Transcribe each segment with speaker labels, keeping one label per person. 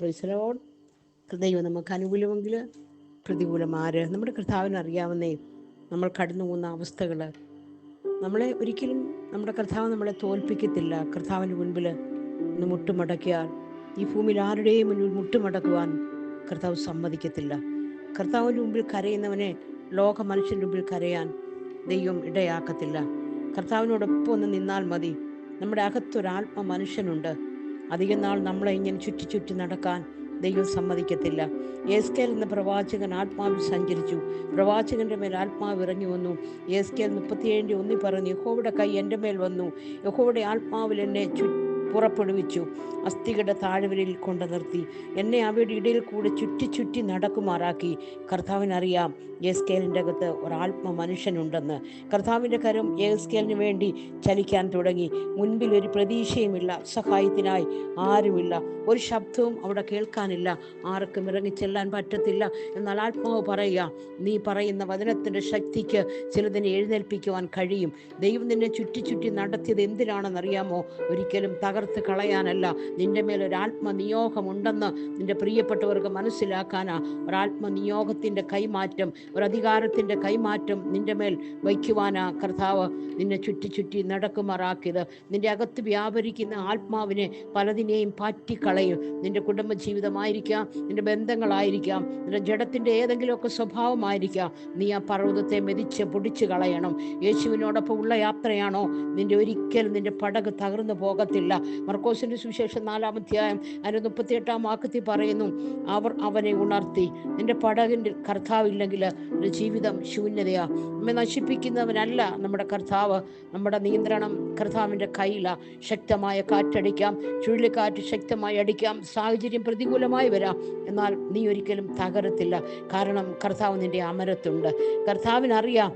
Speaker 1: Praise the Lord. ദൈവം നമുക്ക് അനുകൂലമെങ്കിൽ പ്രതികൂലം ആര്? നമ്മുടെ കർത്താവിന് അറിയാവുന്നേ നമ്മൾ കടന്നു പോകുന്ന അവസ്ഥകൾ. നമ്മളെ ഒരിക്കലും നമ്മുടെ കർത്താവ് നമ്മളെ തോൽപ്പിക്കത്തില്ല. കർത്താവിൻ്റെ മുൻപിൽ ഒന്ന് മുട്ടുമടക്കിയാൽ ഈ ഭൂമിയിൽ ആരുടെയും മുന്നിൽ മുട്ടുമടക്കുവാൻ കർത്താവ് സമ്മതിക്കത്തില്ല. കർത്താവിൻ്റെ മുമ്പിൽ കരയുന്നവനെ ലോക മനുഷ്യൻ്റെ മുമ്പിൽ കരയാൻ ദൈവം ഇടയാക്കത്തില്ല. കർത്താവിനോടൊപ്പം ഒന്ന് നിന്നാൽ മതി. നമ്മുടെ അകത്തൊരാത്മ മനുഷ്യനുണ്ട്. അധികം നാൾ നമ്മളെ ഇങ്ങനെ ചുറ്റി ചുറ്റി നടക്കാൻ ദൈവം സമ്മതിക്കത്തില്ല. യെസ്കേൽ എന്ന പ്രവാചകൻ ആത്മാവിൽ സഞ്ചരിച്ചു. പ്രവാചകന്റെ മേൽ ആത്മാവ് ഇറങ്ങി വന്നു. യെസ്കേൽ 37:1 പറഞ്ഞു, യഹോവയുടെ കൈ എൻ്റെ മേൽ വന്നു, യഹോവയുടെ ആത്മാവിൽ എന്നെ പുറപ്പെടുവിച്ചു, അസ്ഥികളുടെ താഴ്വരയിൽ കൊണ്ടു നിർത്തി, എന്നെ അവയുടെ ഇടയിൽ കൂടെ ചുറ്റി ചുറ്റി നടക്കുമാറാക്കി. കർത്താവിനറിയാം യെസ്കേലിൻ്റെ അകത്ത് ഒരാത്മ മനുഷ്യനുണ്ടെന്ന്. കർത്താവിൻ്റെ കരം യെസ്കേലിന് വേണ്ടി ചലിക്കാൻ തുടങ്ങി. മുൻപിൽ ഒരു പ്രതീക്ഷയുമില്ല, സഹായത്തിനായി ആരുമില്ല, ഒരു ശബ്ദവും അവിടെ കേൾക്കാനില്ല, ആർക്കും ഇറങ്ങിച്ചെല്ലാൻ പറ്റത്തില്ല. എന്നാൽ ആത്മാവ് പറയുക, നീ പറയുന്ന വചനത്തിൻ്റെ ശക്തിക്ക് ചിലതിനെ എഴുന്നേൽപ്പിക്കുവാൻ കഴിയും. ദൈവം നിന്നെ ചുറ്റി ചുറ്റി നടത്തിയത് എന്തിനാണെന്നറിയാമോ? ഒരിക്കലും തകർത്ത് കളയാനല്ല. നിന്റെ മേൽ ഒരു ആത്മനിയോഗമുണ്ടെന്ന് നിന്റെ പ്രിയപ്പെട്ടവർക്ക് മനസ്സിലാക്കാനാ. ഒരാത്മനിയോഗത്തിൻ്റെ കൈമാറ്റം, ഒരധികാരത്തിൻ്റെ കൈമാറ്റം നിന്റെ മേൽ വയ്ക്കുവാനാ കർത്താവ് നിന്നെ ചുറ്റി ചുറ്റി നടക്കുമാറാക്കിയത്. നിന്റെ അകത്ത് വ്യാപരിക്കുന്ന ആത്മാവിനെ പലതിനെയും പാറ്റിക്കളയും. നിന്റെ കുടുംബജീവിതമായിരിക്കാം, നിന്റെ ബന്ധങ്ങളായിരിക്കാം, നിന്റെ ജഡത്തിൻ്റെ ഏതെങ്കിലുമൊക്കെ സ്വഭാവമായിരിക്കാം. നീ ആ പർവ്വതത്തെ മെതിച്ച് പൊടിച്ചു കളയണം. യേശുവിനോടൊപ്പം ഉള്ള യാത്രയാണോ നിന്റെ? ഒരിക്കലും നിന്റെ പടക് തകർന്നു പോകത്തില്ല. മർക്കോസിന്റെ സുവിശേഷം 4-ാം അധ്യായം 38-ാം വാക്യത്തിൽ പറയുന്നു, അവർ അവനെ ഉണർത്തി. നിന്റെ പടകിൻ്റെ കർത്താവില്ലെങ്കിൽ ഒരു ജീവിതം ശൂന്യതയാ. നമ്മെ നശിപ്പിക്കുന്നവനല്ല നമ്മുടെ കർത്താവ്. നമ്മുടെ നിയന്ത്രണം കർത്താവിൻ്റെ കയ്യിലാണ്. ശക്തമായ കാറ്റടിക്കാം, ചുഴലിക്കാറ്റ് ശക്തമായി അടിക്കാം, സാഹചര്യം പ്രതികൂലമായി വരാം, എന്നാൽ നീ ഒരിക്കലും തകരത്തില്ല. കാരണം കർത്താവ് നിന്റെ അമരത്തുണ്ട്. കർത്താവിനറിയാം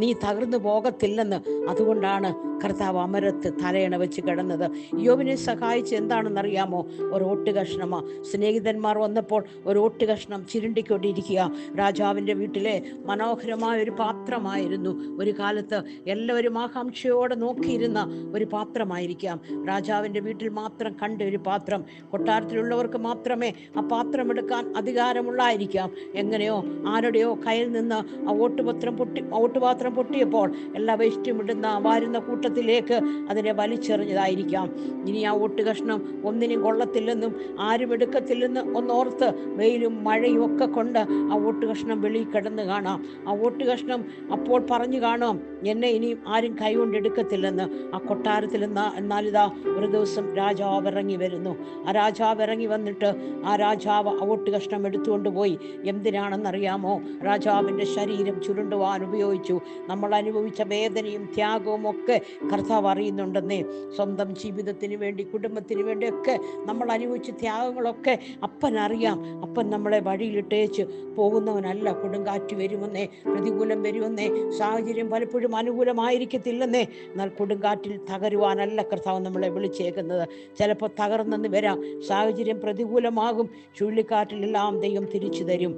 Speaker 1: നീ തകർന്നു പോകത്തില്ലെന്ന്. അതുകൊണ്ടാണ് കർത്താവ് അമരത്ത് തലയണ വെച്ച് കിടന്നത്. യോബിനെ സഹായിച്ച് എന്താണെന്നറിയാമോ? ഒരു ഓട്ട് കഷ്ണമാ. സ്നേഹിതന്മാർ വന്നപ്പോൾ ഒരു ഓട്ട് കഷ്ണം ചിരുണ്ടിക്കൊണ്ടിരിക്കുക. രാജാവിൻ്റെ വീട്ടിലെ മനോഹരമായ ഒരു പാത്രമായിരുന്നു. ഒരു കാലത്ത് എല്ലാവരും ആകാംക്ഷയോടെ നോക്കിയിരുന്ന ഒരു പാത്രമായിരിക്കാം. രാജാവിൻ്റെ വീട്ടിൽ മാത്രം കണ്ട ഒരു പാത്രം. കൊട്ടാരത്തിലുള്ളവർക്ക് മാത്രമേ ആ പാത്രം എടുക്കാൻ അധികാരമുള്ളായിരിക്കാം. എങ്ങനെയോ ആരുടെയോ കയ്യിൽ നിന്ന് ആ ഓട്ടുപാത്രം പൊട്ടിയപ്പോൾ എല്ലാ വേസ്റ്റും ഇടുന്ന വാരുന്ന കൂട്ടത്തിലേക്ക് അതിനെ വലിച്ചെറിഞ്ഞതായിരിക്കാം. ഇനി ആ ഓട്ട് കഷ്ണം ഒന്നിനും കൊള്ളത്തില്ലെന്നും ആരും എടുക്കത്തില്ലെന്ന് ഒന്നോർത്ത് വെയിലും മഴയും ഒക്കെ കൊണ്ട് ആ ഓട്ട് കഷ്ണം വെളിയിൽ കിടന്ന് കാണാം. ആ ഓട്ട് കഷ്ണം അപ്പോൾ പറഞ്ഞു കാണാം, എന്നെ ഇനിയും ആരും കൈകൊണ്ട് എടുക്കത്തില്ലെന്ന്. ആ കൊട്ടാരത്തിൽ എന്നാലിതാ ഒരു ദിവസം രാജാവ് ഇറങ്ങി വരുന്നു. ആ രാജാവ് ഇറങ്ങി വന്നിട്ട് ആ രാജാവ് ആ ഓട്ട് കഷ്ണം എടുത്തുകൊണ്ട് പോയി. എന്തിനാണെന്നറിയാമോ? രാജാവിൻ്റെ ശരീരം ചുരുണ്ടുവാൻ ഉപയോഗിച്ചു. നമ്മൾ അനുഭവിച്ച വേദനയും ത്യാഗവും ഒക്കെ കർത്താവ് അറിയുന്നുണ്ടെന്നേ. സ്വന്തം ജീവിതത്തിന് വേണ്ടി, കുടുംബത്തിന് വേണ്ടിയൊക്കെ നമ്മൾ അനുഭവിച്ച ത്യാഗങ്ങളൊക്കെ അപ്പനറിയാം. അപ്പൻ നമ്മളെ വഴിയിലിട്ടേച്ച് പോകുന്നവനല്ല. കൊടുങ്കാറ്റ് വരുമെന്നേ, പ്രതികൂലം വരുമെന്നേ, സാഹചര്യം പലപ്പോഴും അനുകൂലമായിരിക്കത്തില്ലെന്നേ. എന്നാൽ കൊടുങ്കാറ്റിൽ തകരുവാനല്ല കർത്താവ് നമ്മളെ വിളിച്ചേക്കുന്നത്. ചിലപ്പോൾ തകർന്നെന്ന് വരാം, സാഹചര്യം പ്രതികൂലമാകും. ചുഴലിക്കാറ്റിലെല്ലാം ദൈവം തിരിച്ചു തരും.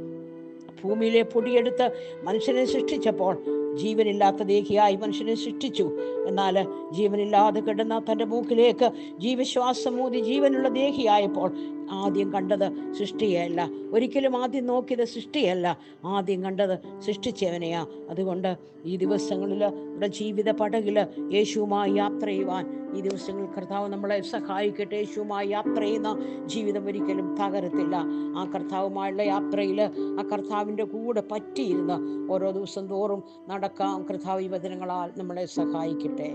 Speaker 1: ഭൂമിയിലെ പൊടിയെടുത്ത് മനുഷ്യനെ സൃഷ്ടിച്ചപ്പോൾ ജീവനില്ലാത്ത ദേഹിയായി മനുഷ്യനെ സൃഷ്ടിച്ചു. എന്നാൽ ജീവനില്ലാതെ കിടന്ന തൻ്റെ മൂക്കിലേക്ക് ജീവശ്വാസം ഊതി ജീവനുള്ള ദേഹിയായപ്പോൾ ആദ്യം കണ്ടത് സൃഷ്ടിയല്ല. ഒരിക്കലും ആദ്യം നോക്കിയത് സൃഷ്ടിയല്ല, ആദ്യം കണ്ടത് സൃഷ്ടിച്ചവനെയാ. അതുകൊണ്ട് ഈ ദിവസങ്ങളിൽ നമ്മുടെ ജീവിത പടകിൽ യേശുവുമായി യാത്ര ചെയ്യുവാൻ ഈ ദിവസങ്ങളിൽ കർത്താവ് നമ്മളെ സഹായിക്കട്ടെ. യേശുവുമായി യാത്ര ചെയ്യുന്ന ജീവിതം ഒരിക്കലും തകരത്തില്ല. ആ കർത്താവുമായുള്ള യാത്രയിൽ ആ കർത്താവിൻ്റെ കൂടെ പറ്റിയിരുന്ന് ഓരോ ദിവസം തോറും നടക്കാം. കർത്താവ് ഈ വചനങ്ങളാൽ നമ്മളെ സഹായിക്കട്ടെ.